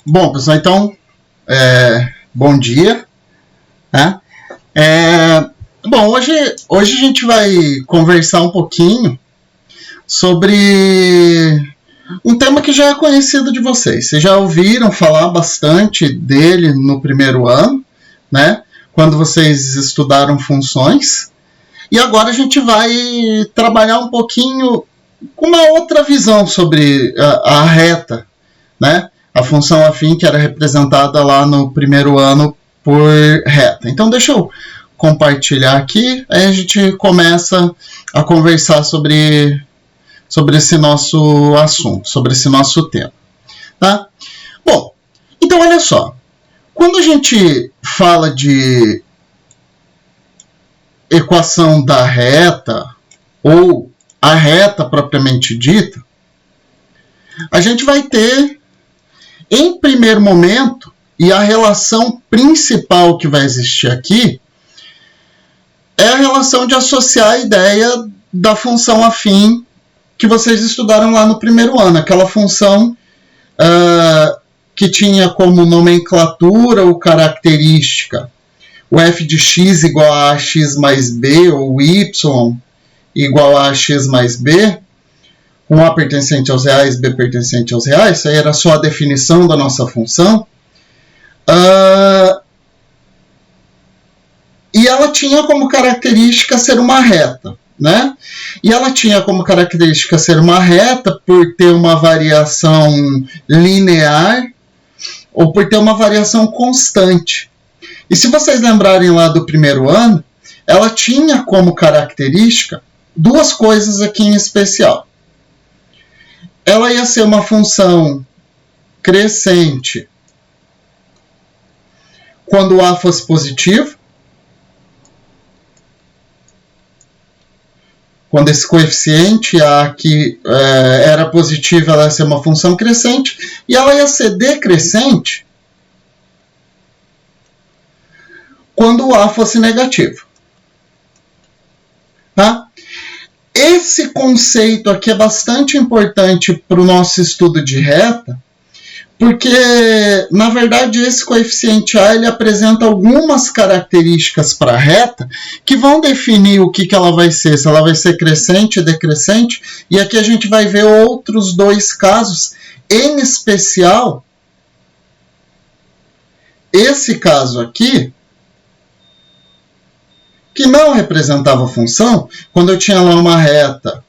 Bom, pessoal, então, bom dia. Né? Bom, hoje a gente vai conversar um pouquinho sobre um tema que já é conhecido de vocês. Vocês já ouviram falar bastante dele no primeiro ano, né? Quando vocês estudaram funções. E agora a gente vai trabalhar um pouquinho com uma outra visão sobre a reta, né? A função afim que era representada lá no primeiro ano por reta. Então deixa eu compartilhar aqui, aí a gente começa a conversar sobre esse nosso assunto, sobre esse nosso tema. Tá? Bom, então olha só, quando a gente fala de equação da reta, ou a reta propriamente dita, a gente vai ter, em primeiro momento, e a relação principal que vai existir aqui, é a relação de associar a ideia da função afim que vocês estudaram lá no primeiro ano, aquela função que tinha como nomenclatura ou característica o f de x igual a x mais b, ou y igual a x mais b, com a pertencente aos reais, b pertencente aos reais. Isso aí era só a definição da nossa função. E ela tinha como característica ser uma reta, né? E ela tinha como característica ser uma reta por ter uma variação linear ou por ter uma variação constante. E se vocês lembrarem lá do primeiro ano, ela tinha como característica duas coisas aqui em especial. Ela ia ser uma função crescente quando A fosse positivo, quando esse coeficiente A aqui era positivo, ela ia ser uma função crescente, e ela ia ser decrescente quando o A fosse negativo. Tá? Esse conceito aqui é bastante importante para o nosso estudo de reta, porque, na verdade, esse coeficiente A ele apresenta algumas características para a reta que vão definir o que ela vai ser, se ela vai ser crescente ou decrescente, e aqui a gente vai ver outros dois casos, em especial, esse caso aqui, que não representava função, quando eu tinha lá uma reta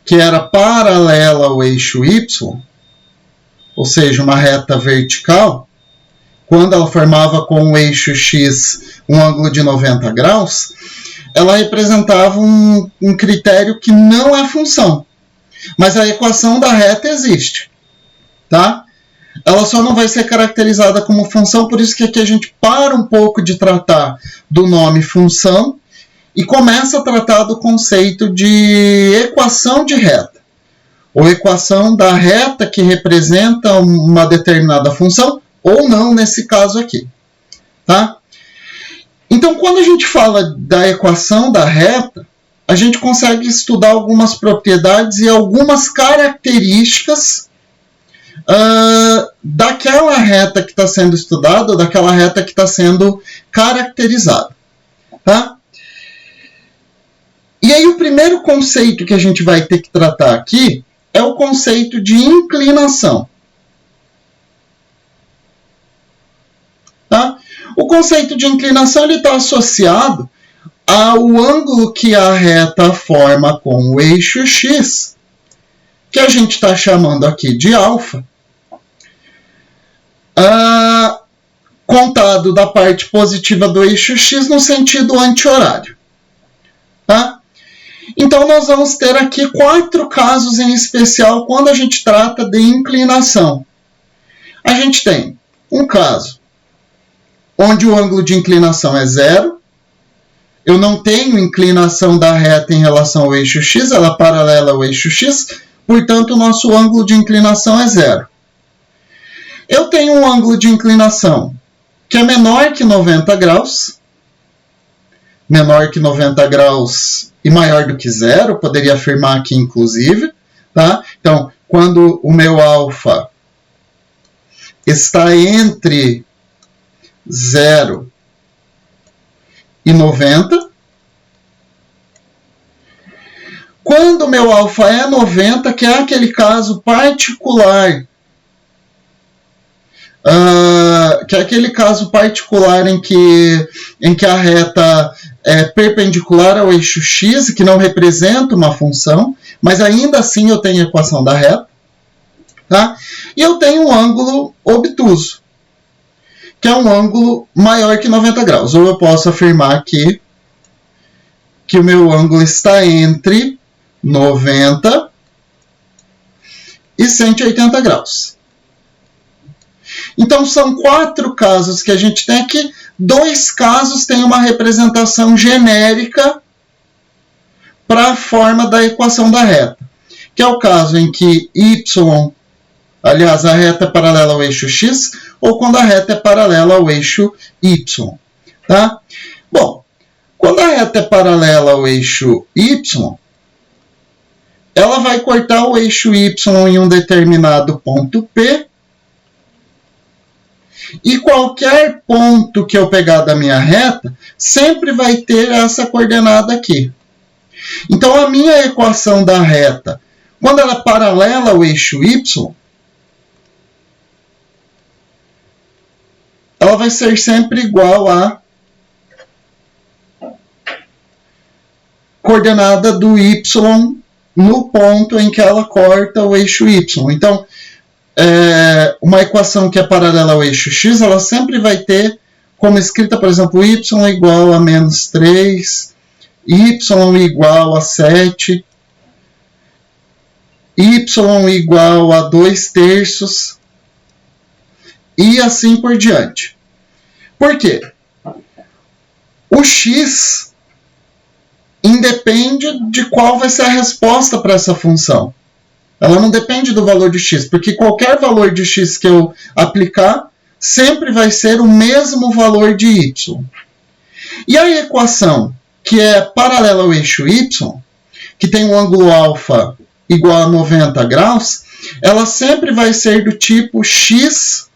que era paralela ao eixo y, ou seja, uma reta vertical, quando ela formava com o eixo x um ângulo de 90 graus, ela representava um critério que não é função. Mas a equação da reta existe. Tá? Ela só não vai ser caracterizada como função, por isso que aqui a gente para um pouco de tratar do nome função e começa a tratar do conceito de equação de reta, ou equação da reta que representa uma determinada função, ou não nesse caso aqui. Tá? Então, quando a gente fala da equação da reta, a gente consegue estudar algumas propriedades e algumas características daquela reta que está sendo estudada, ou daquela reta que está sendo caracterizada. Tá? E aí o primeiro conceito que a gente vai ter que tratar aqui é o conceito de inclinação. Tá? O conceito de inclinação está associado ao ângulo que a reta forma com o eixo x, que a gente está chamando aqui de alfa, contado da parte positiva do eixo x no sentido anti-horário. Tá? Então, nós vamos ter aqui 4 casos em especial quando a gente trata de inclinação. A gente tem um caso onde o ângulo de inclinação é 0. Eu não tenho inclinação da reta em relação ao eixo x, ela é paralela ao eixo x, portanto, o nosso ângulo de inclinação é 0. Eu tenho um ângulo de inclinação que é menor que 90 graus. Menor que 90 graus e maior do que zero, poderia afirmar aqui inclusive, tá? Então, quando o meu alfa está entre 0 e 90, quando o meu alfa é 90, que é aquele caso particular, em que a reta é perpendicular ao eixo x, que não representa uma função, mas ainda assim eu tenho a equação da reta, tá? E eu tenho um ângulo obtuso, que é um ângulo maior que 90 graus. Ou eu posso afirmar aqui que o meu ângulo está entre 90 e 180 graus. Então, são 4 casos que a gente tem aqui. 2 casos têm uma representação genérica para a forma da equação da reta, que é o caso em que y, aliás, a reta é paralela ao eixo x, ou quando a reta é paralela ao eixo y. Tá? Bom, quando a reta é paralela ao eixo y, ela vai cortar o eixo y em um determinado ponto P, e qualquer ponto que eu pegar da minha reta sempre vai ter essa coordenada aqui. Então, a minha equação da reta, quando ela é paralela ao eixo y, ela vai ser sempre igual à coordenada do y no ponto em que ela corta o eixo y. Então, uma equação que é paralela ao eixo x, ela sempre vai ter como escrita, por exemplo, y igual a menos 3, y igual a 7, y igual a 2/3, e assim por diante. Por quê? O x independe de qual vai ser a resposta para essa função. Ela não depende do valor de x, porque qualquer valor de x que eu aplicar sempre vai ser o mesmo valor de y. E a equação que é paralela ao eixo y, que tem um ângulo alfa igual a 90 graus, ela sempre vai ser do tipo x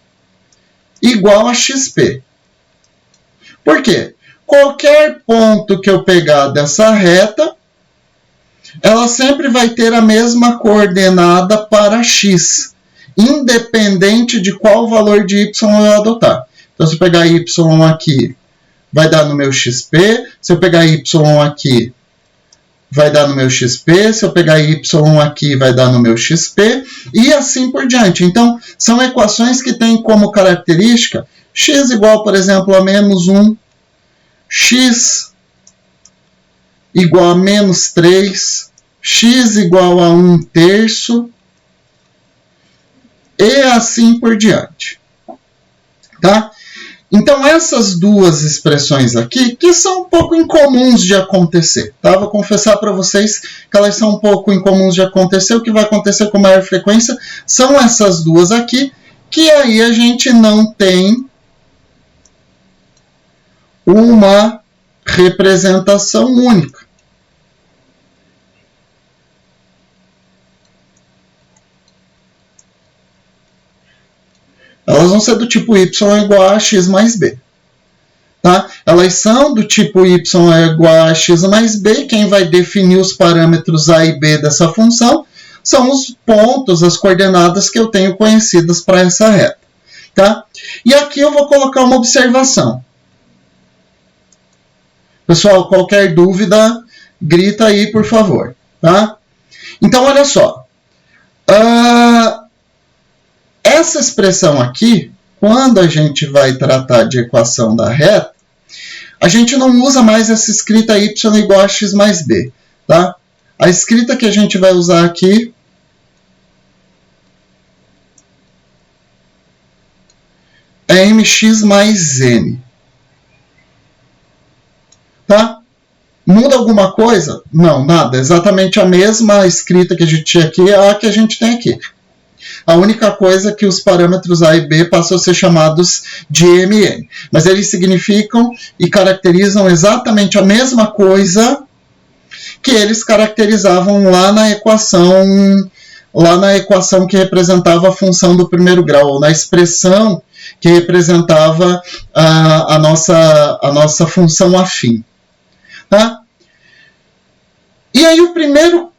igual a xp. Por quê? Qualquer ponto que eu pegar dessa reta, ela sempre vai ter a mesma coordenada para x, independente de qual valor de y eu adotar. Então, se eu pegar y aqui, vai dar no meu xp. Se eu pegar y aqui, vai dar no meu xp. Se eu pegar y aqui, vai dar no meu xp. E assim por diante. Então, são equações que têm como característica x igual, por exemplo, a menos 1, x igual a menos 3, x igual a 1/3, e assim por diante. Tá? Então, essas duas expressões aqui, que são um pouco incomuns de acontecer, tá? Vou confessar para vocês que elas são um pouco incomuns de acontecer. O que vai acontecer com maior frequência são essas duas aqui, que aí a gente não tem uma representação única. Elas vão ser do tipo y igual a x mais b. Tá? Elas são do tipo y igual a x mais b. Quem vai definir os parâmetros a e b dessa função são os pontos, as coordenadas que eu tenho conhecidas para essa reta. Tá? E aqui eu vou colocar uma observação. Pessoal, qualquer dúvida, grita aí, por favor. Tá? Então, olha só. Essa expressão aqui, quando a gente vai tratar de equação da reta, a gente não usa mais essa escrita y igual a x mais b. Tá? A escrita que a gente vai usar aqui é mx mais n. Tá? Muda alguma coisa? Não, nada. Exatamente a mesma escrita que a gente tinha aqui é a que a gente tem aqui. A única coisa é que os parâmetros a e b passam a ser chamados de mn. Mas eles significam e caracterizam exatamente a mesma coisa que eles caracterizavam lá na equação que representava a função do primeiro grau, ou na expressão que representava a nossa função afim. Tá? E aí o primeiro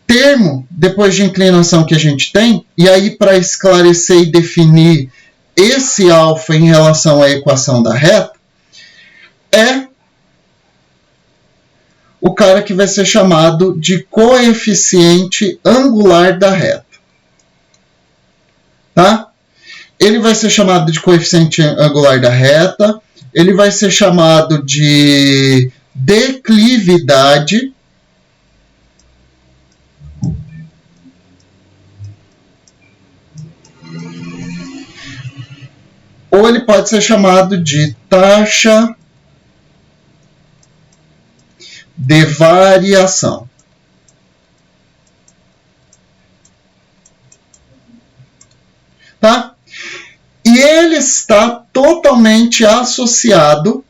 termo, depois de inclinação que a gente tem, e aí para esclarecer e definir esse alfa em relação à equação da reta, é o cara que vai ser chamado de coeficiente angular da reta. Tá? Ele vai ser chamado de coeficiente angular da reta, ele vai ser chamado de declividade, ou ele pode ser chamado de taxa de variação. Tá? E ele está totalmente associado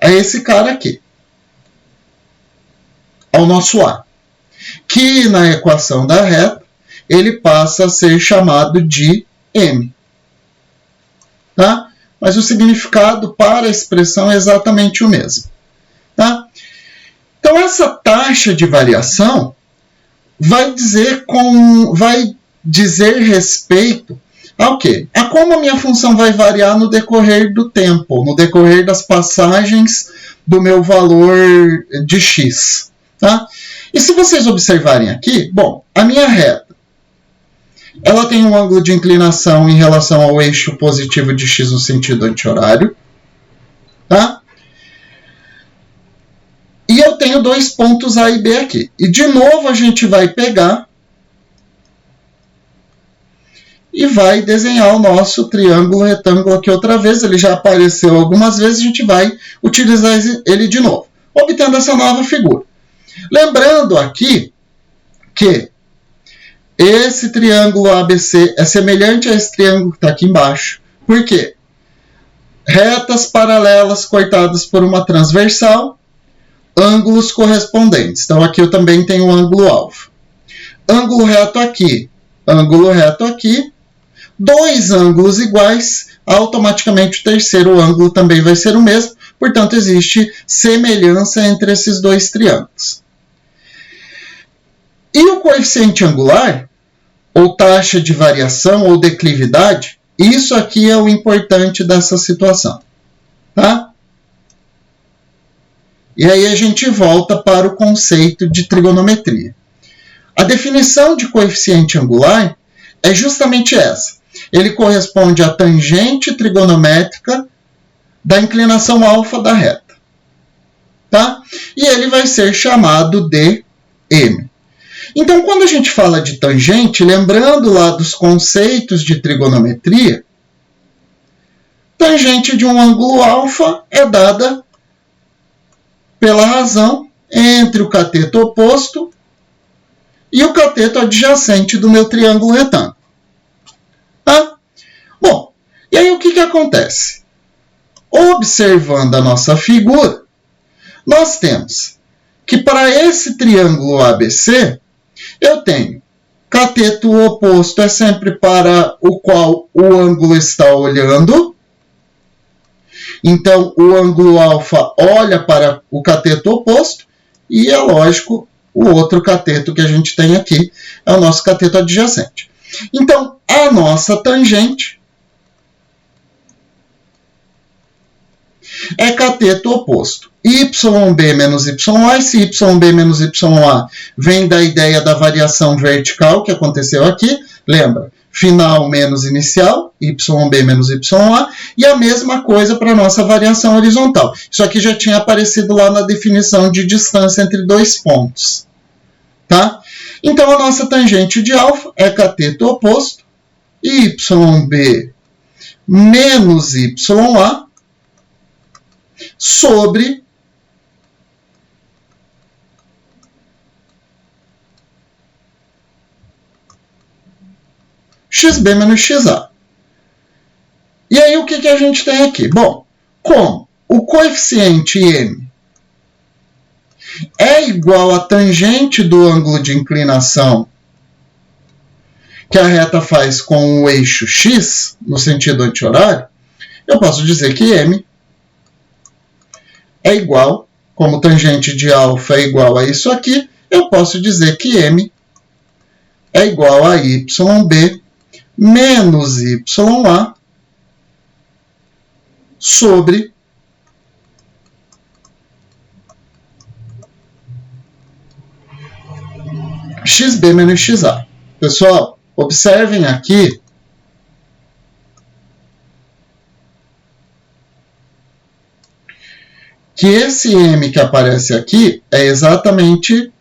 a esse cara aqui, ao nosso A, que na equação da reta ele passa a ser chamado de M. Tá? Mas o significado para a expressão é exatamente o mesmo. Tá? Então, essa taxa de variação vai dizer respeito ao quê? A como a minha função vai variar no decorrer do tempo, no decorrer das passagens do meu valor de x. Tá? E se vocês observarem aqui, bom, a minha reta, ela tem um ângulo de inclinação em relação ao eixo positivo de x no sentido anti-horário. Tá? E eu tenho dois pontos A e B aqui. E de novo a gente vai pegar e vai desenhar o nosso triângulo retângulo aqui outra vez. Ele já apareceu algumas vezes, a gente vai utilizar ele de novo, obtendo essa nova figura. Lembrando aqui que esse triângulo ABC é semelhante a esse triângulo que está aqui embaixo. Por quê? Retas paralelas cortadas por uma transversal, ângulos correspondentes. Então, aqui eu também tenho o ângulo alfa. Ângulo reto aqui, dois ângulos iguais, automaticamente o terceiro ângulo também vai ser o mesmo, portanto, existe semelhança entre esses dois triângulos. E o coeficiente angular, ou taxa de variação, ou declividade, isso aqui é o importante dessa situação. Tá? E aí a gente volta para o conceito de trigonometria. A definição de coeficiente angular é justamente essa. Ele corresponde à tangente trigonométrica da inclinação alfa da reta. Tá? E ele vai ser chamado de M. Então, quando a gente fala de tangente, lembrando lá dos conceitos de trigonometria, tangente de um ângulo alfa é dada pela razão entre o cateto oposto e o cateto adjacente do meu triângulo retângulo. Tá? Bom, e aí o que acontece? Observando a nossa figura, nós temos que para esse triângulo ABC, eu tenho cateto oposto é sempre para o qual o ângulo está olhando. Então, o ângulo alfa olha para o cateto oposto e, é lógico, o outro cateto que a gente tem aqui é o nosso cateto adjacente. Então, a nossa tangente é cateto oposto. YB menos YA, esse YB menos YA vem da ideia da variação vertical que aconteceu aqui, lembra? Final menos inicial, YB menos YA, e a mesma coisa para a nossa variação horizontal. Isso aqui já tinha aparecido lá na definição de distância entre dois pontos. Tá? Então, a nossa tangente de alfa é cateto oposto, YB menos YA, sobre XB menos XA. E aí, o que a gente tem aqui? Bom, como o coeficiente M é igual a tangente do ângulo de inclinação que a reta faz com o eixo x, no sentido anti-horário, eu posso dizer que m é igual, como tangente de alfa é igual a isso aqui, eu posso dizer que m é igual a yb menos ya sobre xb menos xa. Pessoal, observem aqui que esse m que aparece aqui é exatamente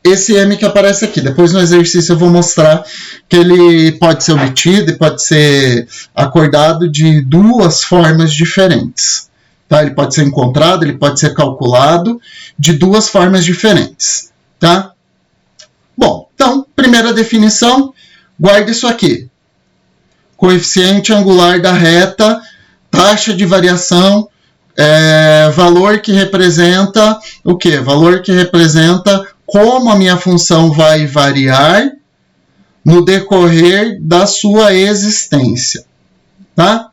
esse m que aparece aqui. Depois no exercício eu vou mostrar que ele pode ser obtido e pode ser acordado de duas formas diferentes. Tá? Ele pode ser encontrado, ele pode ser calculado de duas formas diferentes. Tá? Bom, então, primeira definição, guarda isso aqui. Coeficiente angular da reta, taxa de variação, valor que representa o quê? Valor que representa como a minha função vai variar no decorrer da sua existência. Tá?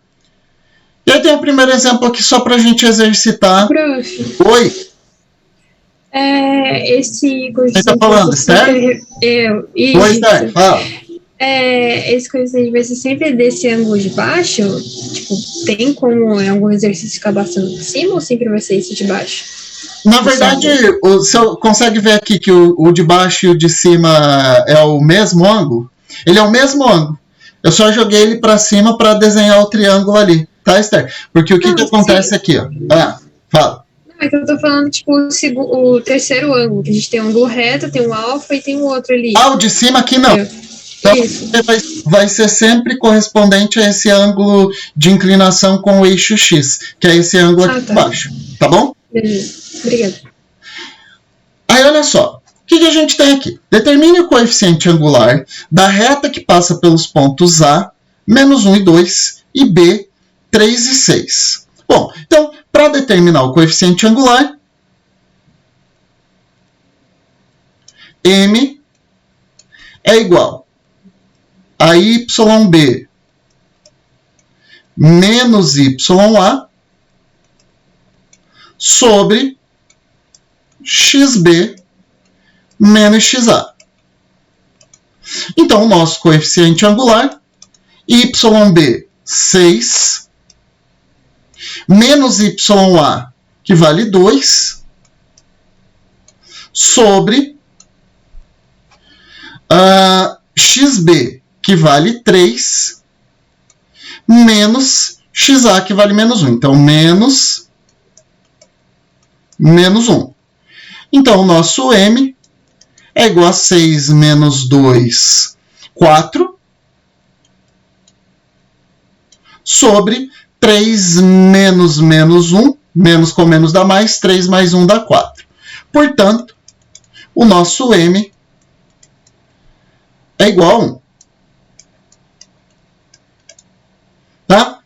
E aí tem o primeiro exemplo aqui só para a gente exercitar. Prof. Oi? Esse coeficiente... Você está falando, Esther? Isso. Oi, Esther, fala. Esse coeficiente vai ser sempre desse ângulo de baixo? Tipo, tem como em algum exercício ficar bastante de cima ou sempre vai ser esse de baixo? Na verdade, você consegue ver aqui que o de baixo e o de cima é o mesmo ângulo? Ele é o mesmo ângulo. Eu só joguei ele para cima para desenhar o triângulo ali, tá, Esther? Porque o que acontece aqui, ó? Fala. Não, é que eu tô falando, tipo, o terceiro ângulo, que a gente tem um ângulo reto, tem um alfa e tem um outro ali. O de cima aqui não. Então, vai ser sempre correspondente a esse ângulo de inclinação com o eixo x, que é esse ângulo aqui embaixo. Tá bom? Beleza. Obrigada. Aí, olha só. O que a gente tem aqui? Determine o coeficiente angular da reta que passa pelos pontos A, menos 1 e 2, e B, 3 e 6. Bom, então, para determinar o coeficiente angular, M é igual a YB menos YA sobre XB menos XA. Então, o nosso coeficiente angular, YB, 6, menos YA, que vale 2, sobre XB, que vale 3, menos XA, que vale menos 1. Então, menos 1. Então, o nosso M é igual a 6 menos 2, 4, sobre 3 menos menos 1, menos com menos dá mais, 3 mais 1 dá 4. Portanto, o nosso M é igual a 1. Tá?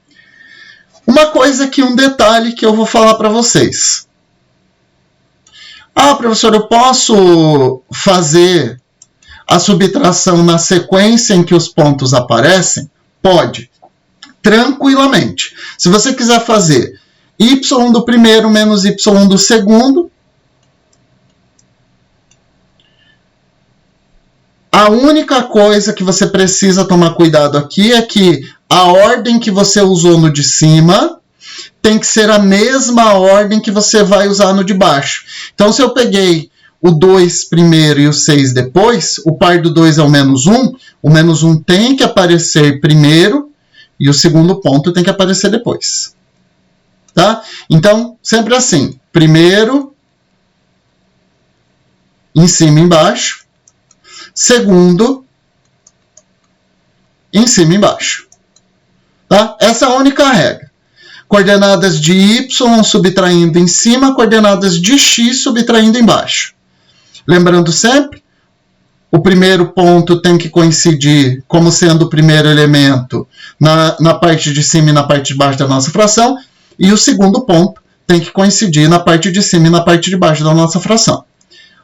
Uma coisa aqui, um detalhe que eu vou falar para vocês. Professor, eu posso fazer a subtração na sequência em que os pontos aparecem? Pode, tranquilamente. Se você quiser fazer y do primeiro menos y do segundo, a única coisa que você precisa tomar cuidado aqui é que a ordem que você usou no de cima tem que ser a mesma ordem que você vai usar no de baixo. Então, se eu peguei o 2 primeiro e o 6 depois, o par do 2 é o menos 1, o menos 1 tem que aparecer primeiro e o segundo ponto tem que aparecer depois. Tá? Então, sempre assim, primeiro, em cima e embaixo, segundo, em cima e embaixo. Tá? Essa é a única regra. Coordenadas de y subtraindo em cima, coordenadas de x subtraindo embaixo. Lembrando sempre, o primeiro ponto tem que coincidir como sendo o primeiro elemento na parte de cima e na parte de baixo da nossa fração, e o segundo ponto tem que coincidir na parte de cima e na parte de baixo da nossa fração.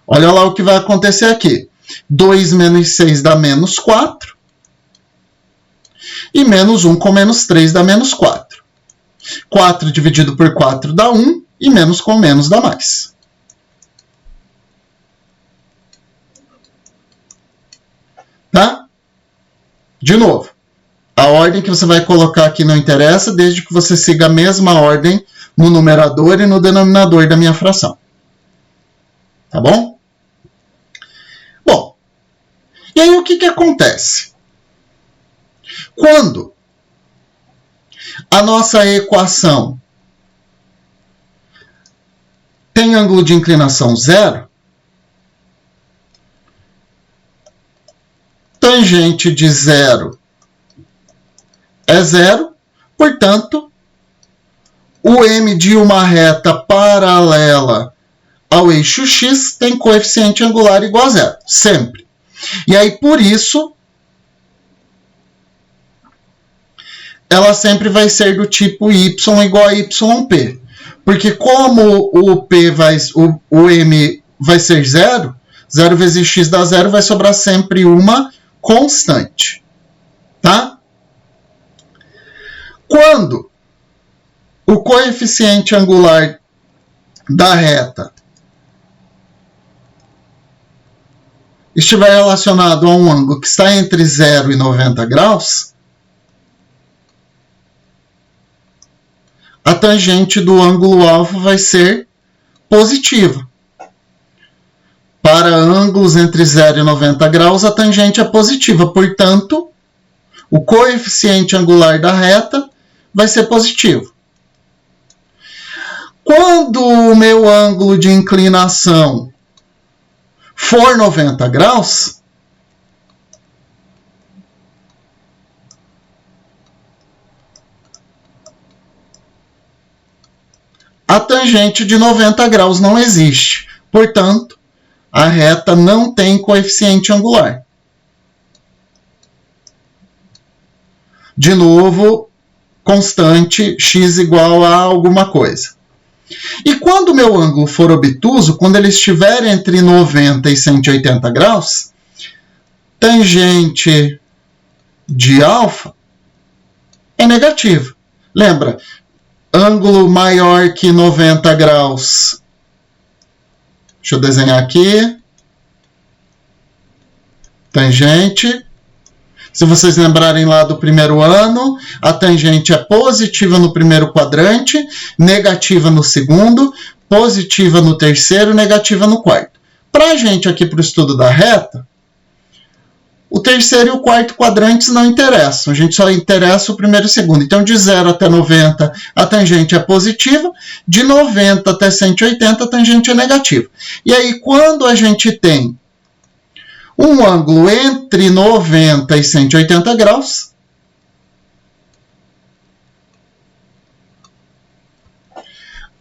Olha lá o que vai acontecer aqui. 2 menos 6 dá menos 4. E menos 1 com menos 3 dá menos 4. 4 dividido por 4 dá 1. E menos com menos dá mais. Tá? De novo. A ordem que você vai colocar aqui não interessa, desde que você siga a mesma ordem no numerador e no denominador da minha fração. Tá bom? Bom, e aí o que acontece? Quando a nossa equação tem ângulo de inclinação 0, tangente de 0 é 0, portanto, o M de uma reta paralela ao eixo X tem coeficiente angular igual a 0, sempre. E aí, por isso, ela sempre vai ser do tipo y igual a yp. Porque como o M vai ser 0, 0 vezes x dá 0, vai sobrar sempre uma constante. Tá? Quando o coeficiente angular da reta estiver relacionado a um ângulo que está entre 0 e 90 graus, a tangente do ângulo alfa vai ser positiva. Para ângulos entre 0 e 90 graus, a tangente é positiva. Portanto, o coeficiente angular da reta vai ser positivo. Quando o meu ângulo de inclinação for 90 graus, a tangente de 90 graus não existe. Portanto, a reta não tem coeficiente angular. De novo, constante x igual a alguma coisa. E quando o meu ângulo for obtuso, quando ele estiver entre 90 e 180 graus, tangente de alfa é negativa. Lembra? Ângulo maior que 90 graus. Deixa eu desenhar aqui. Tangente. Se vocês lembrarem lá do primeiro ano, a tangente é positiva no primeiro quadrante, negativa no segundo, positiva no terceiro, negativa no quarto. Para a gente aqui para o estudo da reta, o terceiro e o quarto quadrantes não interessam, a gente só interessa o primeiro e o segundo. Então, de 0 até 90, a tangente é positiva, de 90 até 180, a tangente é negativa. E aí, quando a gente tem um ângulo entre 90 e 180 graus,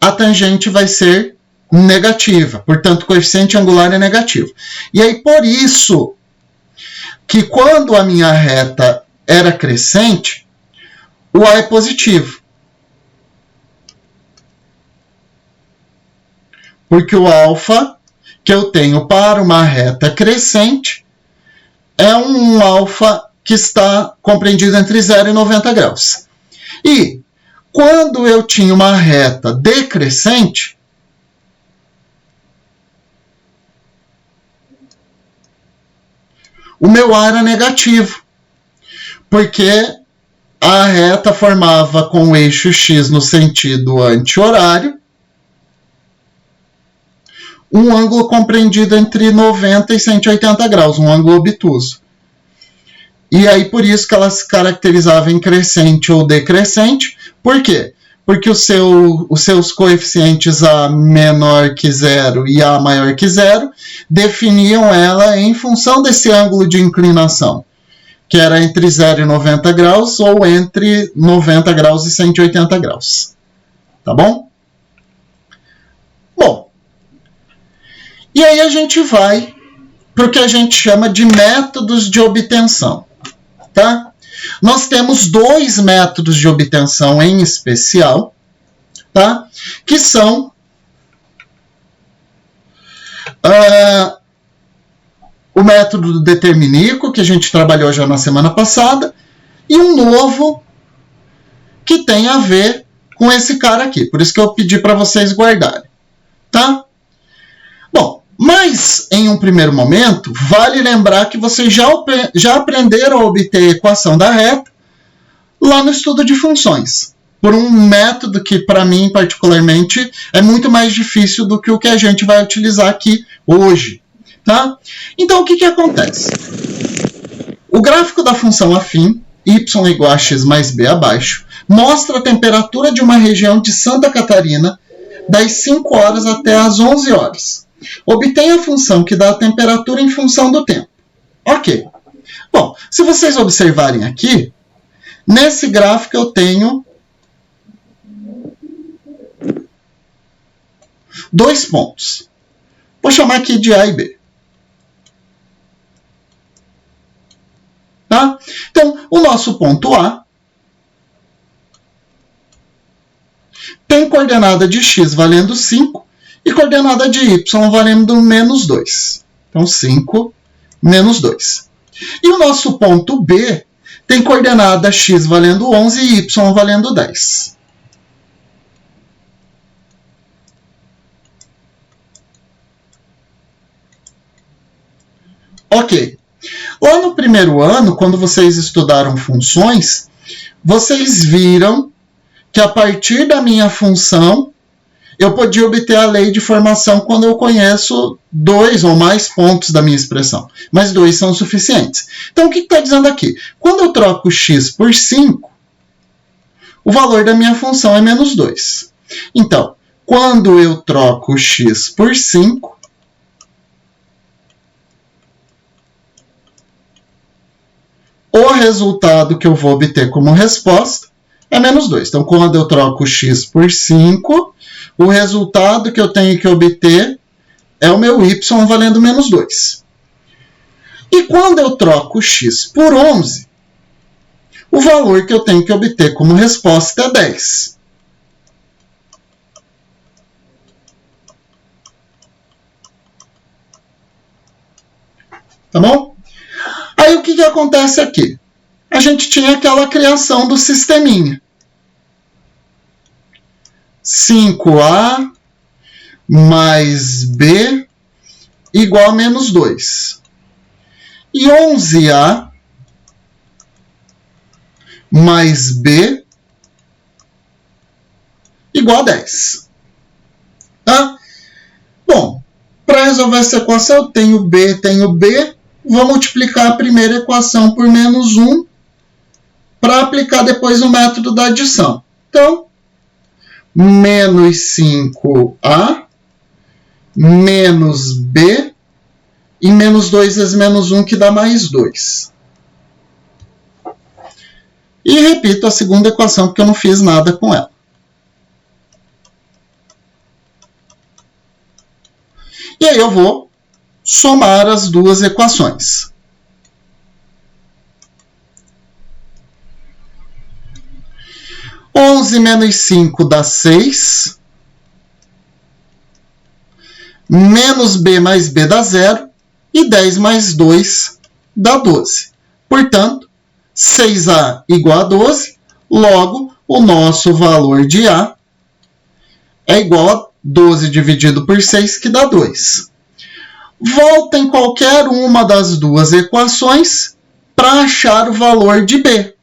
a tangente vai ser negativa. Portanto, o coeficiente angular é negativo. E aí, por isso que quando a minha reta era crescente, o A é positivo. Porque o alfa que eu tenho para uma reta crescente é um alfa que está compreendido entre 0 e 90 graus. E quando eu tinha uma reta decrescente, o meu A era negativo, porque a reta formava com o eixo X no sentido anti-horário um ângulo compreendido entre 90 e 180 graus, um ângulo obtuso. E aí, por isso que ela se caracterizava em crescente ou decrescente. Por quê? Porque os seus coeficientes A menor que 0 e A maior que 0 definiam ela em função desse ângulo de inclinação, que era entre 0 e 90 graus ou entre 90 graus e 180 graus. Tá bom? Bom, e aí a gente vai para o que a gente chama de métodos de obtenção. Tá? Nós temos dois métodos de obtenção em especial, tá? Que são o método determinístico, que a gente trabalhou já na semana passada, e um novo que tem a ver com esse cara aqui. Por isso que eu pedi para vocês guardarem, tá? Bom, mas em um primeiro momento, vale lembrar que vocês já aprenderam a obter a equação da reta lá no estudo de funções, por um método que, para mim, particularmente, é muito mais difícil do que o que a gente vai utilizar aqui hoje, tá? Então, o que acontece? O gráfico da função afim, y igual a x mais b abaixo, mostra a temperatura de uma região de Santa Catarina das 5 horas até as 11 horas. Obtenha a função que dá a temperatura em função do tempo. Ok. Bom, se vocês observarem aqui, nesse gráfico eu tenho 2 pontos. Vou chamar aqui de A e B. Tá? Então, o nosso ponto A tem coordenada de x valendo 5 e coordenada de y valendo menos 2. Então, 5 menos 2. E o nosso ponto B tem coordenada x valendo 11 e y valendo 10. Ok. Lá no primeiro ano, quando vocês estudaram funções, vocês viram que a partir da minha função, eu podia obter a lei de formação quando eu conheço 2 ou mais pontos da minha expressão. Mas 2 são suficientes. Então, o que está dizendo aqui? Quando eu troco x por 5, o valor da minha função é menos 2. Então, quando eu troco x por 5, o resultado que eu vou obter como resposta é menos 2. Então, quando eu troco x por 5, o resultado que eu tenho que obter é o meu y valendo menos 2. E quando eu troco x por 11, o valor que eu tenho que obter como resposta é 10. Tá bom? Aí o que acontece aqui? A gente tinha aquela criação do sisteminha. 5a mais b igual a menos 2. E 11a mais b igual a 10. Tá? Bom, para resolver essa equação, eu tenho b, vou multiplicar a primeira equação por menos 1 para aplicar depois o método da adição. Então, menos 5a menos b e menos 2 vezes menos 1, que dá mais 2. E repito a segunda equação, porque eu não fiz nada com ela. E aí eu vou somar as duas equações. Onze menos 5 dá 6. Menos b mais b dá 0. E 10 mais 2 dá 12. Portanto, 6a igual a 12. Logo, o nosso valor de a é igual a 12 dividido por 6, que dá 2. Volta em qualquer uma das duas equações para achar o valor de b.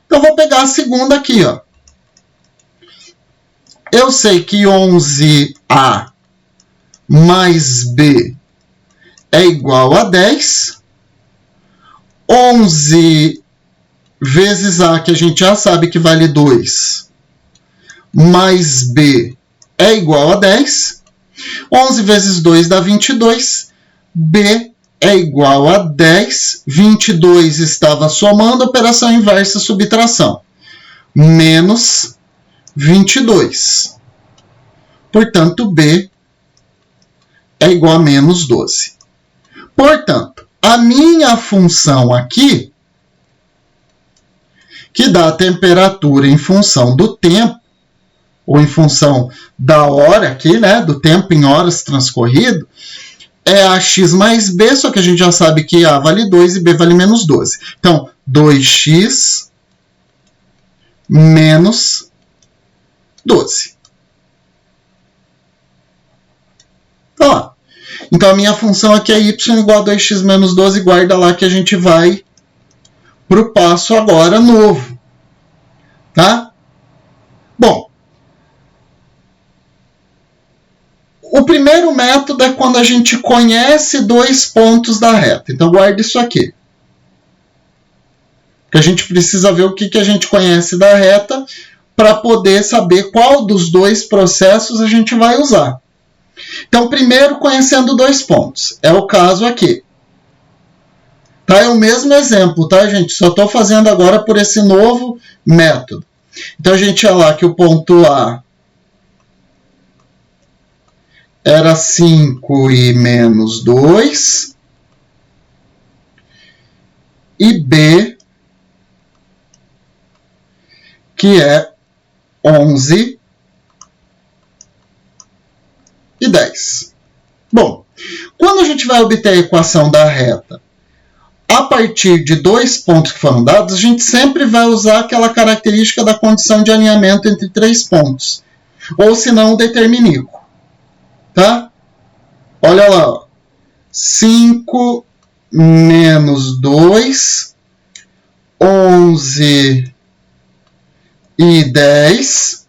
Então, vou pegar a segunda aqui, ó. Eu sei que 11a mais b é igual a 10. 11 vezes a, que a gente já sabe que vale 2, mais b é igual a 10. 11 vezes 2 dá 22. B é igual a 10. 22 estava somando, operação inversa, subtração. Menos 22. Portanto, B é igual a menos 12. Portanto, a minha função aqui, que dá a temperatura em função do tempo, ou em função da hora aqui, né, do tempo em horas transcorrido, é a x mais b, só que a gente já sabe que a vale 2 e b vale menos 12. Então, 2x menos 12. Ó, então, a minha função aqui é y igual a 2x menos 12, guarda lá que a gente vai para o passo agora novo. Tá? Bom, o primeiro método é quando a gente conhece dois pontos da reta. Então, guarda isso aqui. Porque a gente precisa ver o que a gente conhece da reta para poder saber qual dos dois processos a gente vai usar. Então, primeiro, conhecendo dois pontos. É o caso aqui. Tá? É o mesmo exemplo, tá, gente? Só estou fazendo agora por esse novo método. Então, a gente ia lá que o ponto A era 5 e menos 2. E B, que é 11 e 10. Bom, quando a gente vai obter a equação da reta a partir de dois pontos que foram dados, a gente sempre vai usar aquela característica da condição de alinhamento entre três pontos, ou se não, o determinícuo. Tá? Olha lá, ó. 5 menos 2, 11 e 10.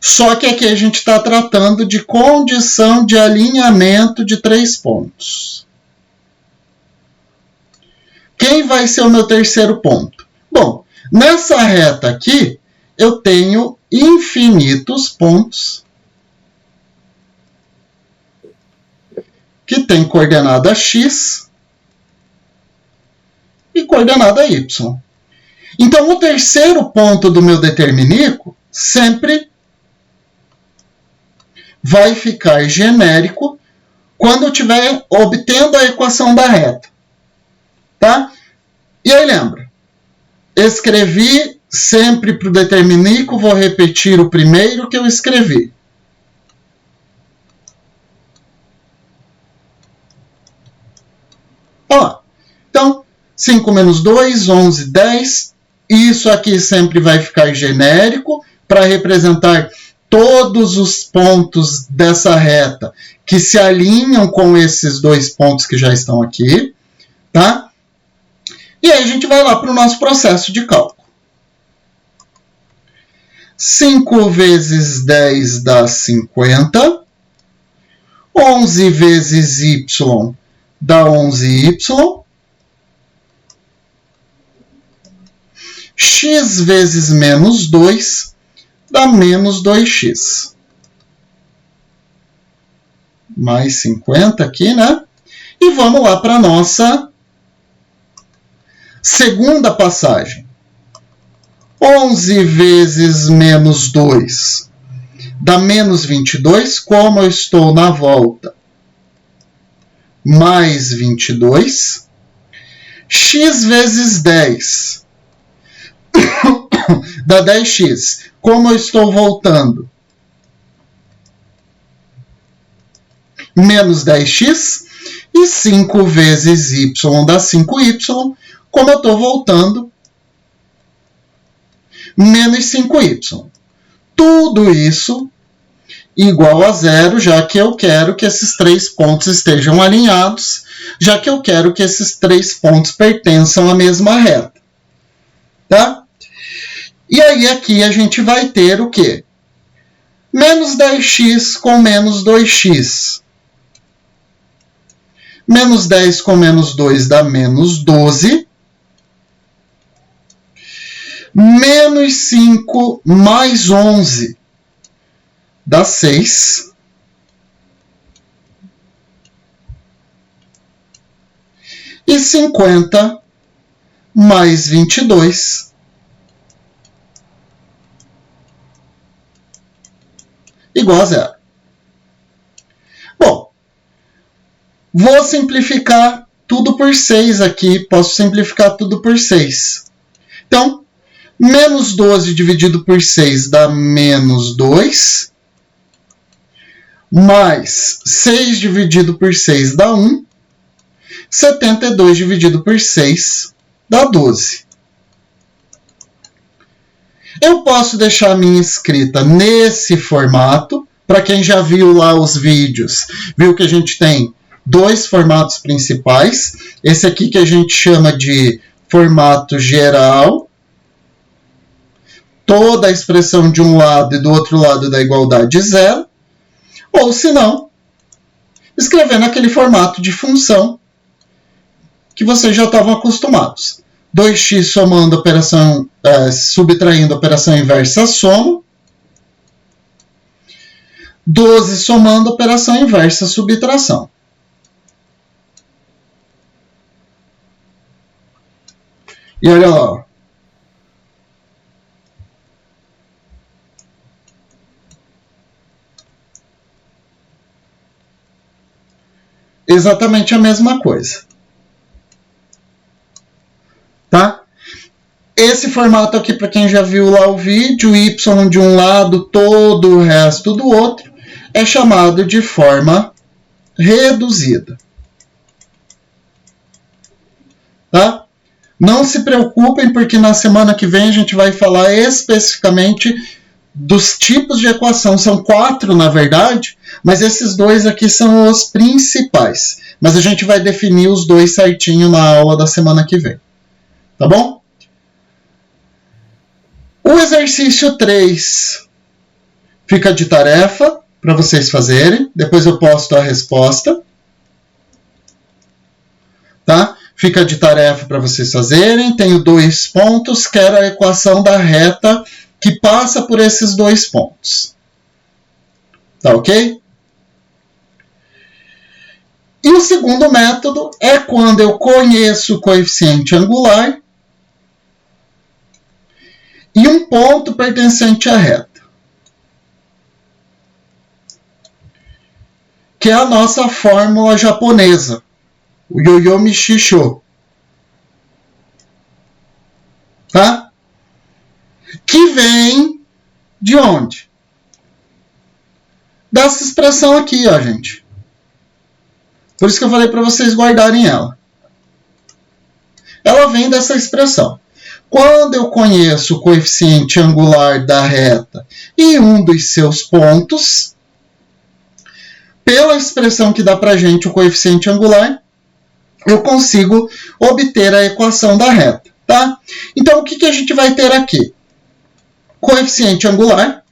Só que aqui a gente está tratando de condição de alinhamento de três pontos. Quem vai ser o meu terceiro ponto? Bom, nessa reta aqui, eu tenho infinitos pontos que tem coordenada x e coordenada y. Então, o terceiro ponto do meu determinícuo sempre vai ficar genérico quando eu estiver obtendo a equação da reta. Tá? E aí, lembra? Escrevi sempre para o determinícuo, vou repetir o primeiro que eu escrevi. Ó, então, 5 menos 2, 11, 10. Isso aqui sempre vai ficar genérico para representar todos os pontos dessa reta que se alinham com esses dois pontos que já estão aqui. Tá? E aí a gente vai lá para o nosso processo de cálculo. 5 vezes 10 dá 50. 11 vezes y dá 11y. X vezes menos 2 dá menos 2x. Mais 50 aqui, né? E vamos lá para a nossa segunda passagem. 11 vezes menos 2 dá menos 22, como eu estou na volta. Mais 22. X vezes 10 dá 10x. Como eu estou voltando? Menos 10x. E 5 vezes y dá 5y. Como eu estou voltando? Menos 5y. Tudo isso igual a zero, já que eu quero que esses três pontos estejam alinhados, já que eu quero que esses três pontos pertençam à mesma reta. Tá? E aí aqui a gente vai ter o quê? Menos 10x com menos 2x. Menos 10 com menos 2 dá menos 12. Menos 5 mais 11 dá 6. E 50 mais 22 igual a zero. Bom, vou simplificar tudo por 6 aqui. Posso simplificar tudo por 6. Então, Menos 12 dividido por 6 dá menos 2. Mais 6 dividido por 6 dá 1. 72 dividido por 6 dá 12. Eu posso deixar a minha escrita nesse formato. Para quem já viu lá os vídeos, viu que a gente tem dois formatos principais. Esse aqui que a gente chama de formato geral. Toda a expressão de um lado e do outro lado da igualdade zero. Ou, se não, escrever naquele formato de função que vocês já estavam acostumados. 2x somando operação, subtraindo a operação inversa soma. 12 somando operação inversa subtração. E olha lá, ó. Exatamente a mesma coisa. Tá? Esse formato aqui, para quem já viu lá o vídeo, y de um lado, todo o resto do outro, é chamado de forma reduzida. Tá? Não se preocupem, porque na semana que vem a gente vai falar especificamente dos tipos de equação. São 4, na verdade, mas esses dois aqui são os principais. Mas a gente vai definir os dois certinho na aula da semana que vem. Tá bom? O exercício 3 fica de tarefa para vocês fazerem. Depois eu posto a resposta. Tá? Fica de tarefa para vocês fazerem. Tenho 2 pontos. Quero a equação da reta que passa por esses 2 pontos. Tá ok? E o segundo método é quando eu conheço o coeficiente angular e um ponto pertencente à reta, que é a nossa fórmula japonesa, o Yo-Yo Mishisho. Tá? Que vem de onde? Dessa expressão aqui, ó, gente. Por isso que eu falei para vocês guardarem ela. Ela vem dessa expressão. Quando eu conheço o coeficiente angular da reta e um dos seus pontos, pela expressão que dá para a gente o coeficiente angular, eu consigo obter a equação da reta. Tá? Então, o que a gente vai ter aqui? Coeficiente angular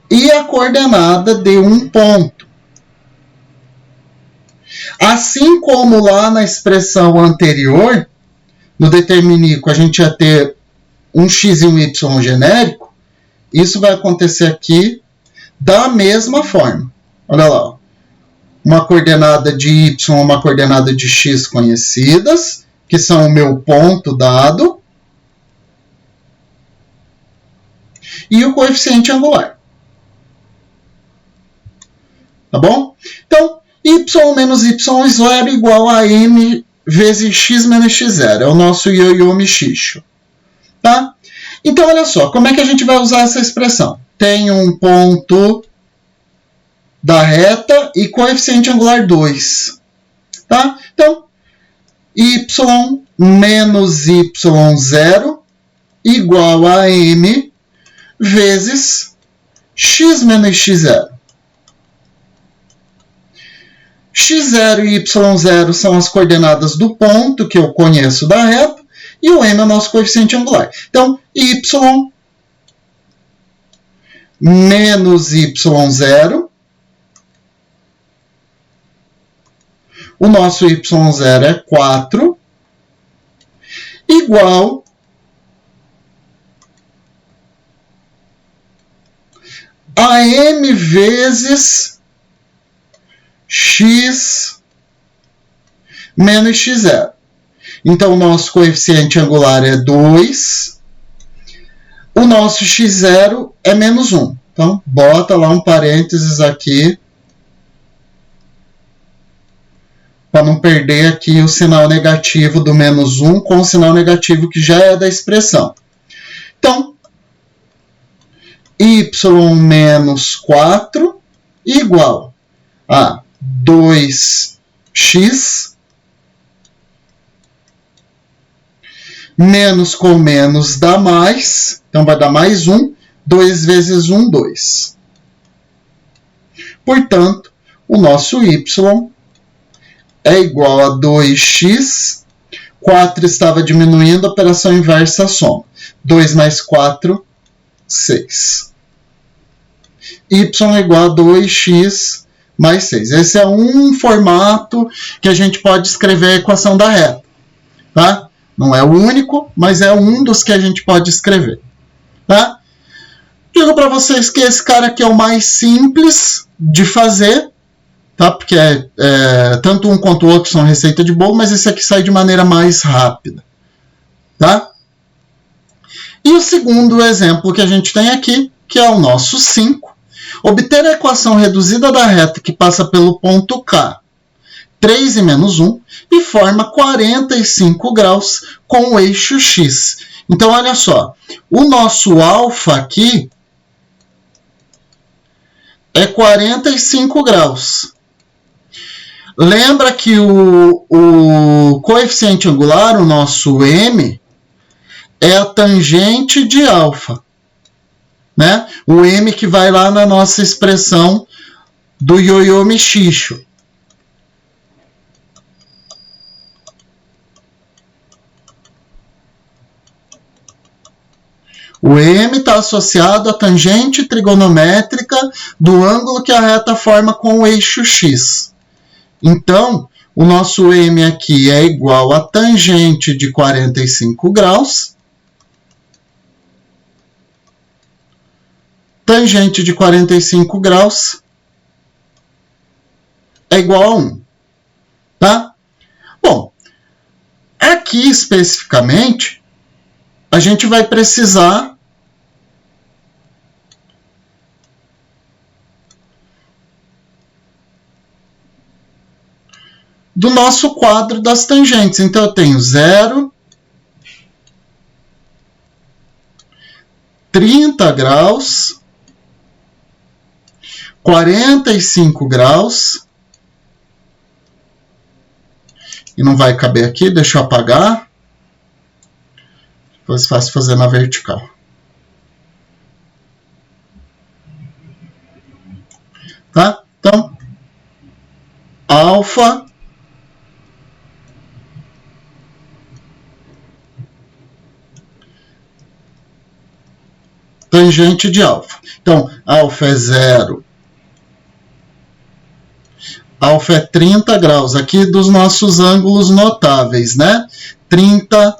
e a coordenada de um ponto. Assim como lá na expressão anterior, no determinístico, a gente ia ter um x e um y genérico, isso vai acontecer aqui da mesma forma. Olha lá, ó. Uma coordenada de y e uma coordenada de x conhecidas, que são o meu ponto dado, e o coeficiente angular. Tá bom? Então, y menos y0 igual a m vezes x menos x0. É o nosso Yo-Yo Mishisho. Tá? Então, olha só, como é que a gente vai usar essa expressão? Tem um ponto da reta e coeficiente angular 2. Tá? Então, y menos y0 igual a m vezes x menos x0. x0 e y0 são as coordenadas do ponto que eu conheço da reta, e o m é o nosso coeficiente angular. Então, y menos y0, o nosso y0 é 4, igual a m vezes x menos x0. Então, o nosso coeficiente angular é 2. O nosso x0 é menos 1. Então, bota lá um parênteses aqui para não perder aqui o sinal negativo do menos 1 com o sinal negativo que já é da expressão. Então, y menos 4 igual a 2x menos com menos dá mais, então vai dar mais 1, 2 vezes 1, 2. Portanto, o nosso y é igual a 2x, 4 estava diminuindo, operação inversa soma. 2 mais 4, 6. Y é igual a 2x mais 6. Esse é um formato que a gente pode escrever a equação da reta. Tá? Não é o único, mas é um dos que a gente pode escrever. Tá? Digo para vocês que esse cara aqui é o mais simples de fazer, tá? Porque tanto um quanto o outro são receita de bolo, mas esse aqui sai de maneira mais rápida. Tá? E o segundo exemplo que a gente tem aqui, que é o nosso 5. Obter a equação reduzida da reta que passa pelo ponto K, 3 e menos 1, e forma 45 graus com o eixo X. Então, olha só, o nosso alfa aqui é 45 graus. Lembra que o coeficiente angular, o nosso m, é a tangente de alfa. Né? O m que vai lá na nossa expressão do ioiô michicho. O m está associado à tangente trigonométrica do ângulo que a reta forma com o eixo x. Então, o nosso m aqui é igual a tangente de 45 graus. Tangente de 45 graus é igual a 1. Tá? Bom, aqui especificamente, a gente vai precisar do nosso quadro das tangentes. Então, eu tenho 0, 30 graus, 45 graus, e não vai caber aqui, deixa eu apagar. Depois fácil fazer na vertical. Tá? Então, alfa tangente de alfa. Então, alfa é 0. Alfa é 30 graus. Aqui dos nossos ângulos notáveis, né? 30,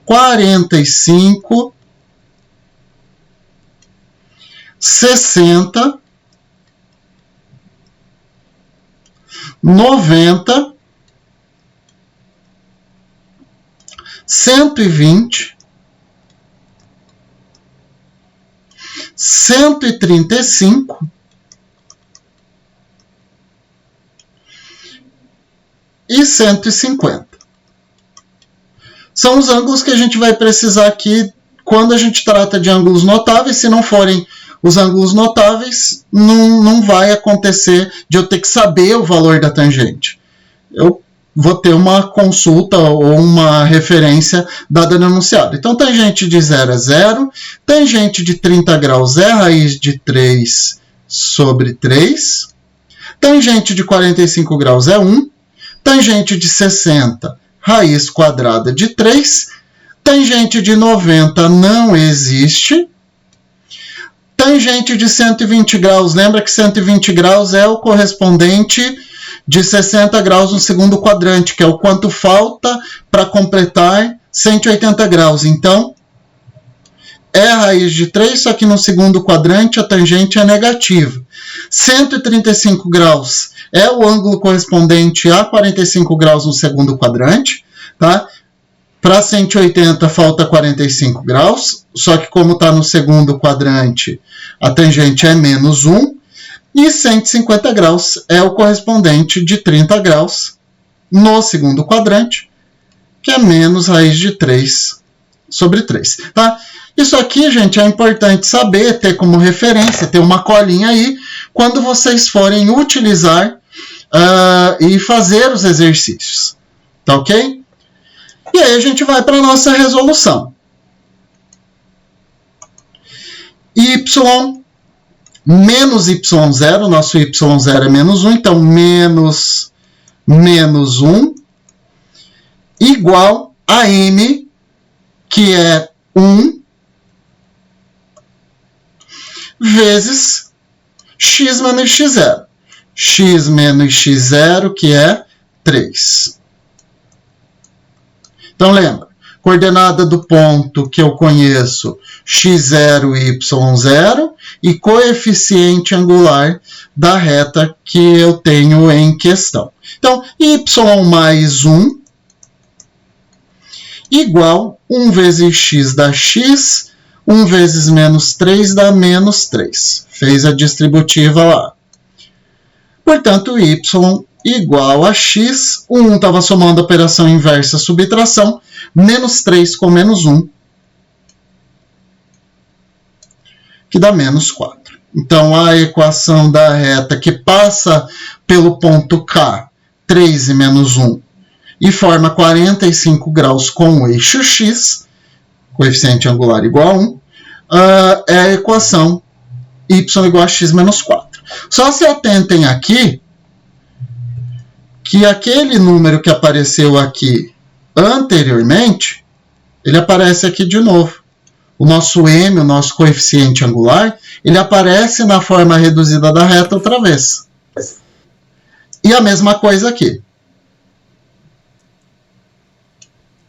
45, 60, 90, 120, 135 e 150. São os ângulos que a gente vai precisar aqui quando a gente trata de ângulos notáveis. Se não forem os ângulos notáveis, não vai acontecer de eu ter que saber o valor da tangente. Eu vou ter uma consulta ou uma referência dada no enunciado. Então, tangente de 0 é 0, tangente de 30 graus é raiz de 3 sobre 3, tangente de 45 graus é 1, tangente de 60, raiz quadrada de 3, tangente de 90 não existe, tangente de 120 graus, lembra que 120 graus é o correspondente de 60 graus no segundo quadrante, que é o quanto falta para completar 180 graus. Então, é a raiz de 3, só que no segundo quadrante a tangente é negativa. 135 graus é o ângulo correspondente a 45 graus no segundo quadrante. Tá? Para 180 falta 45 graus, só que como está no segundo quadrante, a tangente é menos 1. E 150 graus é o correspondente de 30 graus no segundo quadrante, que é menos raiz de 3 sobre 3. Tá? Isso aqui, gente, é importante saber, ter como referência, ter uma colinha aí, quando vocês forem utilizar e fazer os exercícios. Tá ok? E aí a gente vai para a nossa resolução. Y menos y0, nosso y0 é menos 1, então menos 1 igual a m, que é 1, vezes x menos x0. X menos x0, que é 3. Então, lembra, coordenada do ponto que eu conheço, x0 e y0, e coeficiente angular da reta que eu tenho em questão. Então, y mais 1 igual 1 vezes x dá x, 1 vezes menos 3 dá menos 3. Fez a distributiva lá. Portanto, y igual a x, o 1 estava somando a operação inversa subtração, menos 3 com menos 1, que dá menos 4. Então, a equação da reta que passa pelo ponto K, 3 e menos 1, e forma 45 graus com o eixo x, coeficiente angular igual a 1, é a equação y igual a x menos 4. Só se atentem aqui que aquele número que apareceu aqui anteriormente, ele aparece aqui de novo. O nosso m, o nosso coeficiente angular, ele aparece na forma reduzida da reta outra vez. E a mesma coisa aqui.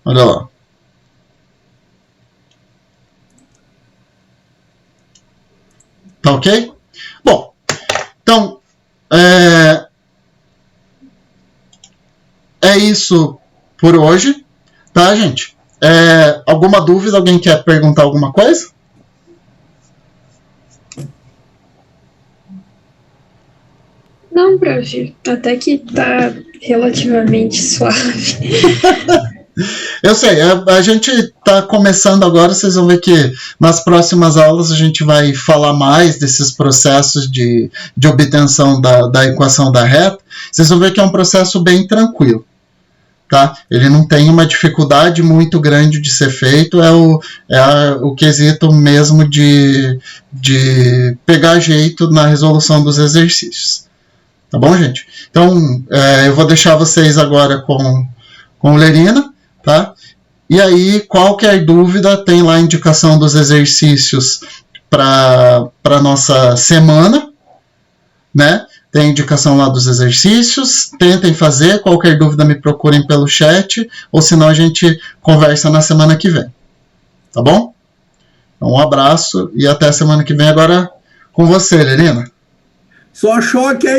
Olha lá. Tá ok? Bom, então, é isso por hoje, tá, gente? Alguma dúvida? Alguém quer perguntar alguma coisa? Não, prof. Até que tá relativamente suave. Eu sei, a gente está começando agora, vocês vão ver que nas próximas aulas a gente vai falar mais desses processos de obtenção da equação da reta. Vocês vão ver que é um processo bem tranquilo. Tá? Ele não tem uma dificuldade muito grande de ser feito, o quesito mesmo de pegar jeito na resolução dos exercícios. Tá bom, gente? Então, eu vou deixar vocês agora com Lerina, tá? E aí, qualquer dúvida, tem lá a indicação dos exercícios para a nossa semana, né? Tem indicação lá dos exercícios, tentem fazer, qualquer dúvida me procurem pelo chat, ou senão a gente conversa na semana que vem. Tá bom? Então, um abraço e até a semana que vem agora com você, Lerina. Só choque aí.